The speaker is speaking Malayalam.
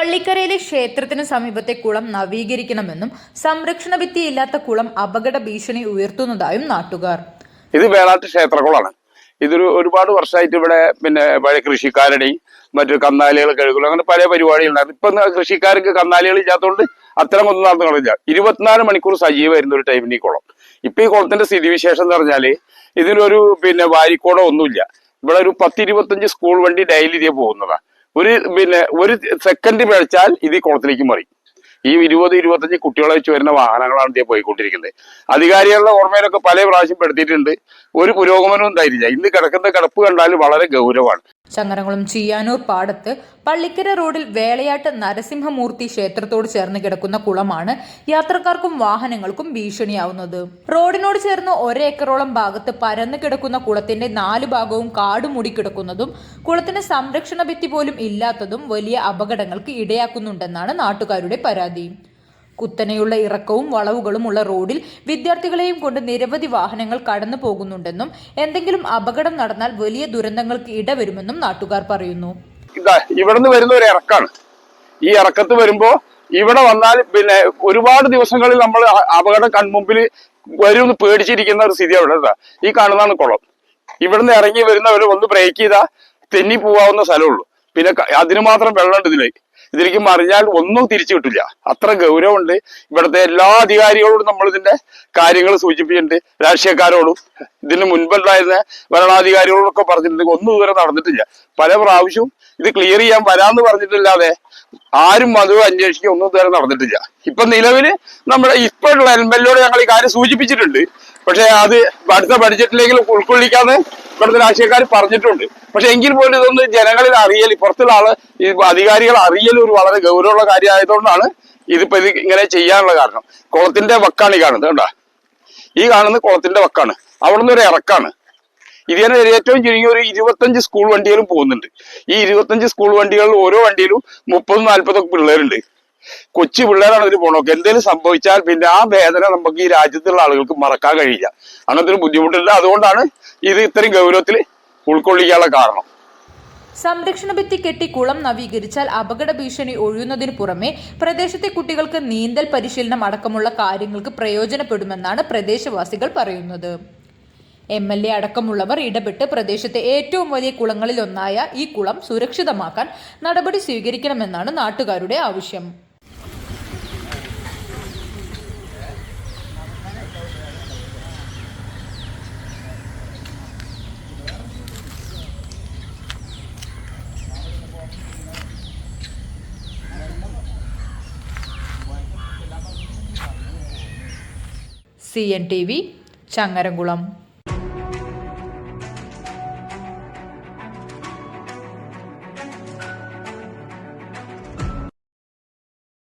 പള്ളിക്കരയിലെ ക്ഷേത്രത്തിന് സമീപത്തെ കുളം നവീകരിക്കണമെന്നും സംരക്ഷണ ഭിത്തിയില്ലാത്ത കുളം അപകട ഭീഷണി ഉയർത്തുന്നതായും നാട്ടുകാർ. ഇത് വേളാട്ട് ക്ഷേത്രകുളമാണ്. ഇതൊരു ഒരുപാട് വർഷമായിട്ട് ഇവിടെ പഴയ കൃഷിക്കാരുടെയും മറ്റു കന്നാലികൾ കഴുകുള്ളൂ, അങ്ങനെ പല പരിപാടികളുണ്ടായിരുന്നു. ഇപ്പൊ കൃഷിക്കാർക്ക് കന്നാലികൾ ഇല്ലാത്തതുകൊണ്ട് അത്തരം ഒന്നും നടന്നു കളില്ല. 24 മണിക്കൂർ സജീവമായിരുന്ന ഒരു ടൈമിന് ഈ കുളം. ഇപ്പൊ ഈ കുളത്തിന്റെ സ്ഥിതിവിശേഷം എന്ന് പറഞ്ഞാല് ഇതിലൊരു വാരിക്കോടോ ഒന്നുമില്ല. ഇവിടെ ഒരു 10-25 സ്കൂൾ വണ്ടി ഡെയിലി ഇതേ പോകുന്നതാ. ഒരു സെക്കൻഡ് പിഴച്ചാൽ ഇത് ഈ കുളത്തിലേക്ക് മറി. ഈ 20-25 കുട്ടികളെ വെച്ച് വരുന്ന വാഹനങ്ങളാണ് ഇതേ പോയിക്കൊണ്ടിരിക്കുന്നത്. അധികാരികളുടെ ഓർമ്മയിലൊക്കെ പല പ്രാവശ്യം പെടുത്തിയിട്ടുണ്ട്. ഒരു പുരോഗമനവും ഉണ്ടായില്ല. ഇന്ന് കിടക്കുന്ന കിടപ്പ് കണ്ടാൽ വളരെ ഗൗരവമാണ്. ചങ്ങരംകുളം ചിയ്യാനൂർ പാടത്ത് പള്ളിക്കര റോഡിൽ വേളയാട്ട് നരസിംഹമൂർത്തി ക്ഷേത്രത്തോട് ചേർന്ന് കിടക്കുന്ന കുളമാണ് യാത്രക്കാർക്കും വാഹനങ്ങൾക്കും ഭീഷണിയാവുന്നത്. റോഡിനോട് ചേർന്ന് 1 ഏക്കറോളം ഭാഗത്ത് പരന്നു കിടക്കുന്ന കുളത്തിന്റെ 4 ഭാഗവും കാട് മൂടിക്കിടക്കുന്നതും കുളത്തിന് സംരക്ഷണ ഭിത്തി പോലും ഇല്ലാത്തതും വലിയ അപകടങ്ങൾക്ക് ഇടയാക്കുന്നുണ്ടെന്നാണ് നാട്ടുകാരുടെ പരാതി. കുത്തനെയുള്ള ഇറക്കവും വളവുകളും ഉള്ള റോഡിൽ വിദ്യാർത്ഥികളെയും കൊണ്ട് നിരവധി വാഹനങ്ങൾ കടന്നു പോകുന്നുണ്ടെന്നും എന്തെങ്കിലും അപകടം നടന്നാൽ വലിയ ദുരന്തങ്ങൾക്ക് ഇടവരുമെന്നും നാട്ടുകാർ പറയുന്നു. ഇവിടുന്ന് വരുന്ന ഒരു ഇറക്കാണ്. ഈ ഇറക്കത്ത് വരുമ്പോ ഇവിടെ വന്നാൽ ഒരുപാട് ദിവസങ്ങളിൽ നമ്മൾ അപകടം കൺമുമ്പിൽ വരും പേടിച്ചിരിക്കുന്ന ഒരു സ്ഥിതി അവിടെ. ഈ കാണുന്നതാണ് കുളം. ഇവിടുന്ന് ഇറങ്ങി വരുന്നവര് ഒന്ന് ബ്രേക്ക് ചെയ്താൽ തെന്നി പോവാവുന്ന സ്ഥലമുള്ളൂ. അതിന് മാത്രം വെള്ളമുണ്ട് ഇതിലേക്ക് മറിഞ്ഞാൽ ഒന്നും തിരിച്ചു കിട്ടില്ല. അത്ര ഗൗരവമുണ്ട്. ഇവിടുത്തെ എല്ലാ അധികാരികളോടും നമ്മൾ ഇതിന്റെ കാര്യങ്ങൾ സൂചിപ്പിച്ചിട്ടുണ്ട്. രാഷ്ട്രീയക്കാരോടും ഇതിന് മുൻപുണ്ടായിരുന്ന ഭരണാധികാരികളോടൊക്കെ പറഞ്ഞിട്ടുണ്ട്. ഒന്നും ഇതുവരെ നടന്നിട്ടില്ല. പല പ്രാവശ്യവും ഇത് ക്ലിയർ ചെയ്യാൻ വരാന്ന് പറഞ്ഞിട്ടില്ലാതെ ആരും അത് അന്വേഷിക്കുക ഒന്നും ഇതുവരെ നടന്നിട്ടില്ല. ഇപ്പൊ നിലവില് നമ്മുടെ ഇപ്പോഴുള്ള എൽമെല്ലോട് ഞങ്ങൾ ഈ കാര്യം സൂചിപ്പിച്ചിട്ടുണ്ട്. പക്ഷെ അത് അടുത്ത ബഡ്ജറ്റിലെങ്കിലും ഉൾക്കൊള്ളിക്കാന്ന് ഇവിടുത്തെ രാഷ്ട്രീയക്കാർ പറഞ്ഞിട്ടുണ്ട്. പക്ഷെ എങ്കിൽ പോലും ഇതൊന്ന് ജനങ്ങളിൽ അറിയൽ, പുറത്തുള്ള ഈ അധികാരികൾ അറിയൽ ഒരു വളരെ ഗൗരവമുള്ള കാര്യമായതുകൊണ്ടാണ് ഇതിപ്പോ ഇത് ഇങ്ങനെ ചെയ്യാനുള്ള കാരണം. കുളത്തിന്റെ വക്കാണ് ഈ കാണുന്നത്. കണ്ടാ, ഈ കാണുന്നത് കുളത്തിന്റെ വക്കാണ്. അവിടെ നിന്ന് ഒരു ഇറക്കാണ്. ഇതിനെ ഏറ്റവും ചുരുങ്ങിയ ഒരു 25 സ്കൂൾ വണ്ടികളും പോകുന്നുണ്ട്. ഈ 25 സ്കൂൾ വണ്ടികളിൽ ഓരോ വണ്ടിയിലും 30-40 പിള്ളേരുണ്ട്. കൊച്ചു പിള്ളേരാണ് ഇതിന് പോണോക്കെ. എന്തെങ്കിലും സംഭവിച്ചാൽ ആ വേദന നമുക്ക് ഈ രാജ്യത്തുള്ള ആളുകൾക്ക് മറക്കാൻ കഴിയില്ല. അങ്ങനത്തെ ഒരു ബുദ്ധിമുട്ടില്ല. അതുകൊണ്ടാണ് ഇത് ഇത്രയും ഗൗരവത്തിൽ ഉൾക്കൊള്ളിക്കാനുള്ള കാരണം. സംരക്ഷണ ഭിത്തി കെട്ടി കുളം നവീകരിച്ചാൽ അപകട ഭീഷണി ഒഴിയുന്നതിനു പുറമെ പ്രദേശത്തെ കുട്ടികൾക്ക് നീന്തൽ പരിശീലനം അടക്കമുള്ള കാര്യങ്ങൾക്ക് പ്രയോജനപ്പെടുമെന്നാണ് പ്രദേശവാസികൾ പറയുന്നത്. MLA അടക്കമുള്ളവർ ഇടപെട്ട് പ്രദേശത്തെ ഏറ്റവും വലിയ കുളങ്ങളിലൊന്നായ ഈ കുളം സുരക്ഷിതമാക്കാൻ നടപടി സ്വീകരിക്കണമെന്നാണ് നാട്ടുകാരുടെ ആവശ്യം. CNTV ചങ്ങരംകുളം.